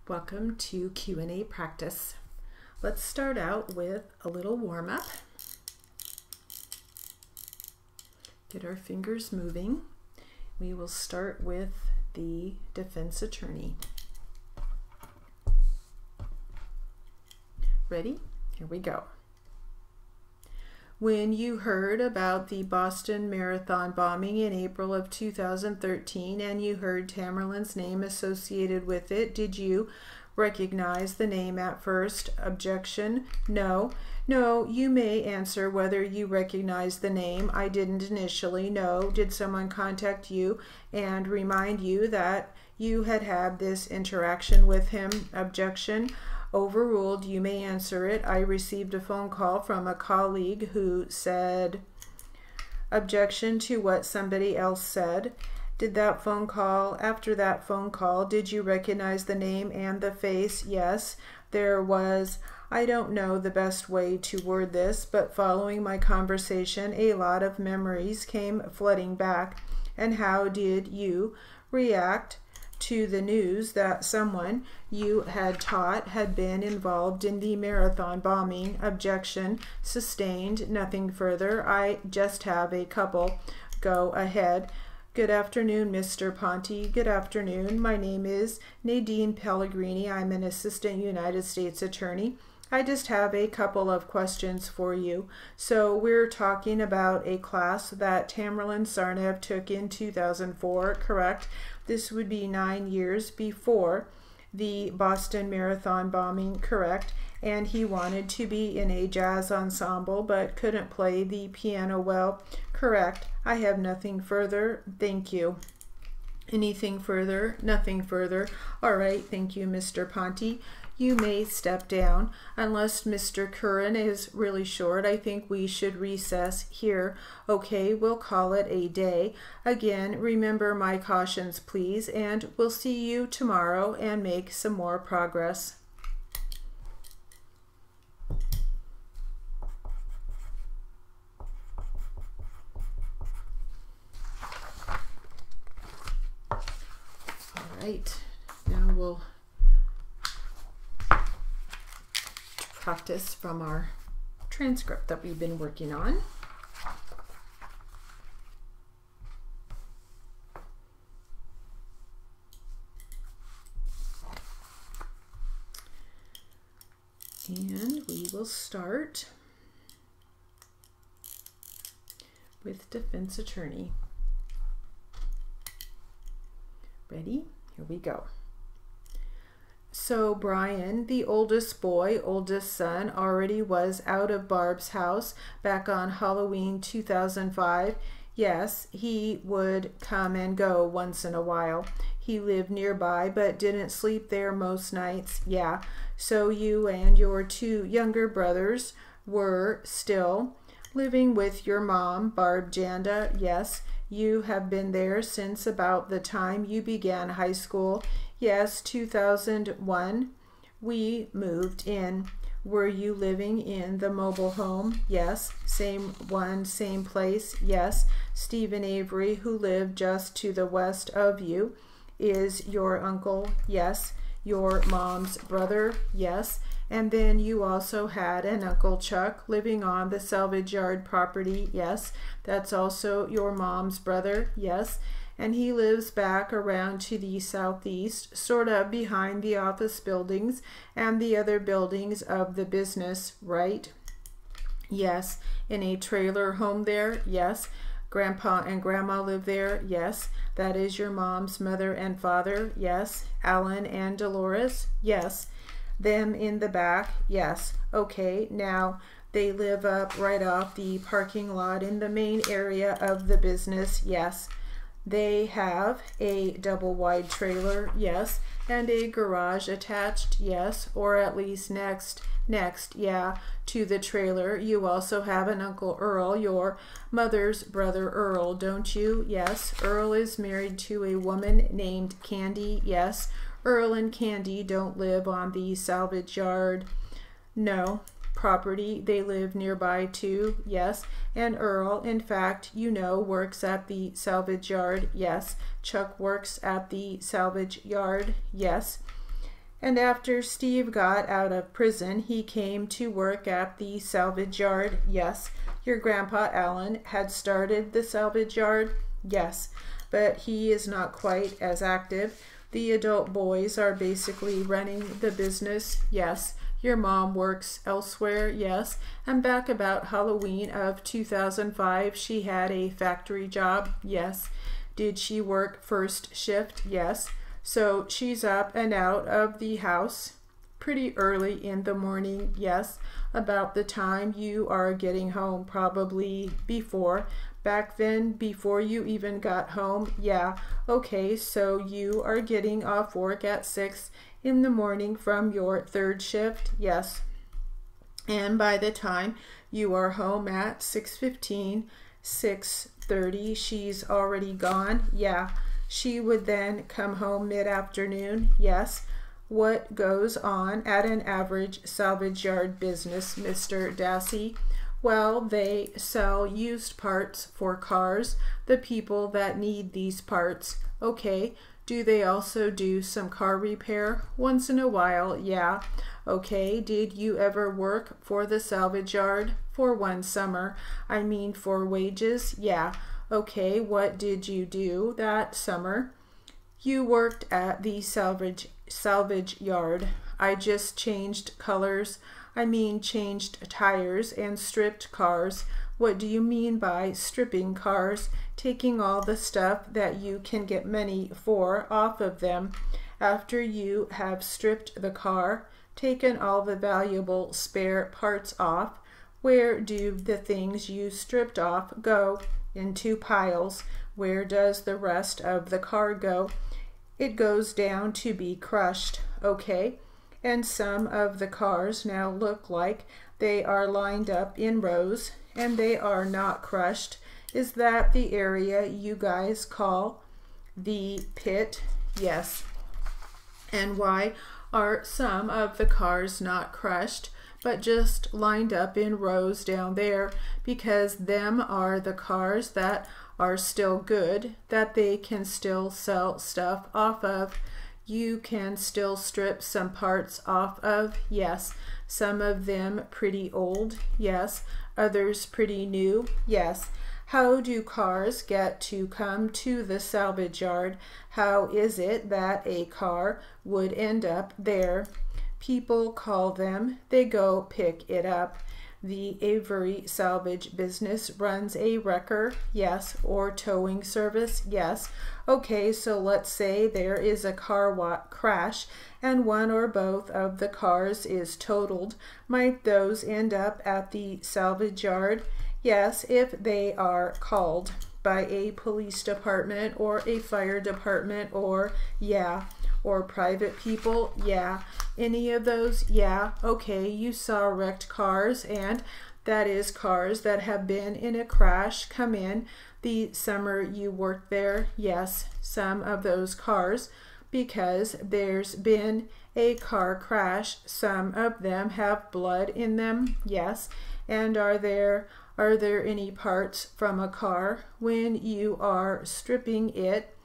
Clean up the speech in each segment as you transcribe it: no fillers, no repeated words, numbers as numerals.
Welcome to Q&A practice. Let's start out with a little warm-up. Get our fingers moving. We will start with the defense attorney. Ready? Here we go. When you heard about the Boston Marathon bombing in April of 2013 and you heard Tamerlane's name associated with it, did you recognize the name at first? Objection, no. No, you may answer whether you recognize the name. I didn't initially. No. Did someone contact you and remind you that you had had this interaction with him? Objection. Overruled. You may answer it. I received a phone call from a colleague who said. Objection to what somebody else said. Did that phone call, after that phone call, did you recognize the name and the face? Yes. There was, I don't know the best way to word this, but following my conversation, a lot of memories came flooding back. And how did you react to the news that someone you had taught had been involved in the marathon bombing? Objection, sustained, nothing further. I just have a couple. Go ahead. Good afternoon, Mr. Ponte. Good afternoon. My name is Nadine Pellegrini. I'm an assistant United States attorney. I just have a couple of questions for you. So we're talking about a class that Tamerlan Tsarnaev took in 2004, correct? This would be 9 years before the Boston Marathon bombing, correct? And he wanted to be in a jazz ensemble but couldn't play the piano well, correct? I have nothing further. Thank you. Anything further? Nothing further. All right, thank you, Mr. Ponte. You may step down. Unless Mr. Curran is really short, I think we should recess here. Okay, we'll call it a day. Again, remember my cautions, please, and we'll see you tomorrow and make some more progress. All right, now we'll practice from our transcript that we've been working on. And we will start with defense attorney. Ready? Here we go. So Brian, the oldest boy, oldest son, already was out of Barb's house back on Halloween 2005. Yes, he would come and go once in a while. He lived nearby but didn't sleep there most nights. Yeah, so you and your two younger brothers were still living with your mom, Barb Janda. Yes, you have been there since about the time you began high school. Yes, 2001, we moved in. Were you living in the mobile home? Yes. Same one, same place? Yes. Stephen Avery, who lived just to the west of you, is your uncle? Yes. Your mom's brother? Yes. And then you also had an Uncle Chuck living on the Salvage yard property? Yes. That's also your mom's brother? Yes. And he lives back around to the southeast, sort of behind the office buildings and the other buildings of the business, right? Yes. In a trailer home there? Yes. Grandpa and Grandma live there? Yes. That is your mom's mother and father? Yes. Alan and Dolores? Yes. Them in the back? Yes. Okay, now they live up right off the parking lot in the main area of the business? Yes. They have a double-wide trailer? Yes. And a garage attached? Yes. Or at least next, yeah, to the trailer. You also have an Uncle Earl, your mother's brother Earl, don't you? Yes. Earl is married to a woman named Candy? Yes. Earl and Candy don't live on the Salvage yard? No. Property, they live nearby too? Yes. And Earl, in fact, you know, works at the Salvage yard? Yes. Chuck works at the Salvage yard? Yes. And after Steve got out of prison, he came to work at the salvage yard. Yes, your grandpa Alan had started the salvage yard. Yes, but he is not quite as active. The adult boys are basically running the business. Yes, your mom works elsewhere. Yes, and back about Halloween of 2005, she had a factory job. Yes. Did she work first shift? Yes. So she's up and out of the house pretty early in the morning. Yes, about the time you are getting home, probably before. Back then, before you even got home. Yeah, okay, so you are getting off work at 6 in the morning from your third shift. Yes, and by the time you are home at 6:15, 6:30, she's already gone. Yeah, she would then come home mid-afternoon. Yes. What goes on at an average salvage yard business, Mr. Dassey? Well, they sell used parts for cars, the people that need these parts. Okay, do they also do some car repair? Once in a while, yeah. Okay, did you ever work for the salvage yard? For one summer. I mean for wages? Yeah. Okay, what did you do that summer? You worked at the salvage yard. I just changed colors. I mean changed tires and stripped cars. What do you mean by stripping cars? Taking all the stuff that you can get money for off of them. After you have stripped the car, taken all the valuable spare parts off, where do the things you stripped off go? Into piles. Where does the rest of the car go? It goes down to be crushed. Okay, and some of the cars now look like they are lined up in rows and they are not crushed. Is that the area you guys call the pit? Yes. And why are some of the cars not crushed but just lined up in rows down there? Because them are the cars that are still good, that they can still sell stuff off of. You can still strip some parts off of. Yes. Some of them pretty old. Yes. Others pretty new. Yes. How do cars get to come to the salvage yard? How is it that a car would end up there? People call them. They go pick it up. The Avery salvage business runs a wrecker, yes, or towing service, yes. Okay, so let's say there is a car crash and one or both of the cars is totaled. Might those end up at the salvage yard? Yes, if they are called by a police department or a fire department or, yeah, or private people, yeah. Any of those, yeah. Okay, you saw wrecked cars, and that is cars that have been in a crash come in the summer you worked there. Yes, some of those cars, because there's been a car crash. Some of them have blood in them. Yes, and are there any parts from a car when you are stripping it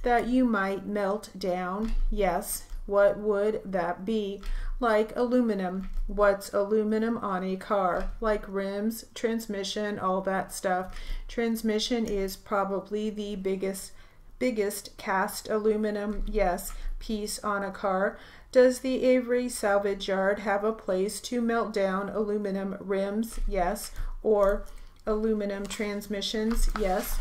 that you might melt down? Yes. What would that be? Like aluminum. What's aluminum on a car? Like rims, transmission, all that stuff. Transmission is probably the biggest cast aluminum, yes, piece on a car. Does the Avery salvage yard have a place to melt down aluminum rims? Yes. Or aluminum transmissions? Yes.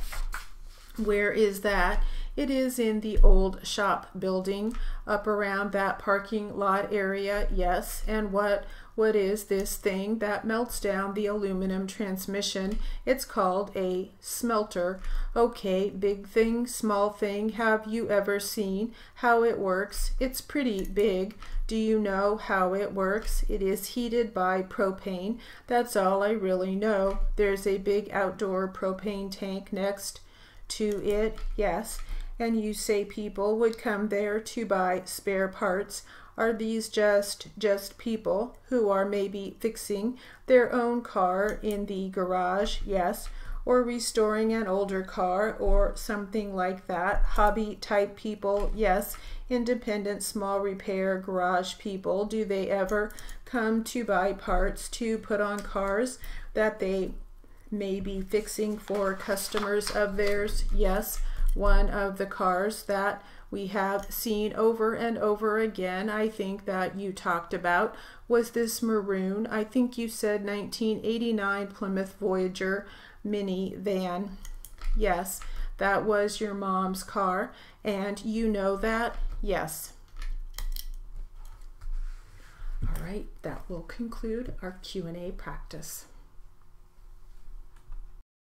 Where is that? It is in the old shop building up around that parking lot area, yes. And what is this thing that melts down the aluminum transmission? It's called a smelter. Okay, big thing, small thing. Have you ever seen how it works? It's pretty big. Do you know how it works? It is heated by propane. That's all I really know. There's a big outdoor propane tank next to it, yes. And you say people would come there to buy spare parts. Are these just people who are maybe fixing their own car in the garage? Yes. or restoring an older car or something like that. Hobby type people, yes. Independent small repair garage people, do they ever come to buy parts to put on cars that they may be fixing for customers of theirs? Yes. One of the cars that we have seen over and over again, I think that you talked about, was this maroon, I think you said 1989 Plymouth Voyager minivan. Yes, that was your mom's car, and you know that? Yes. All right, that will conclude our Q&A practice.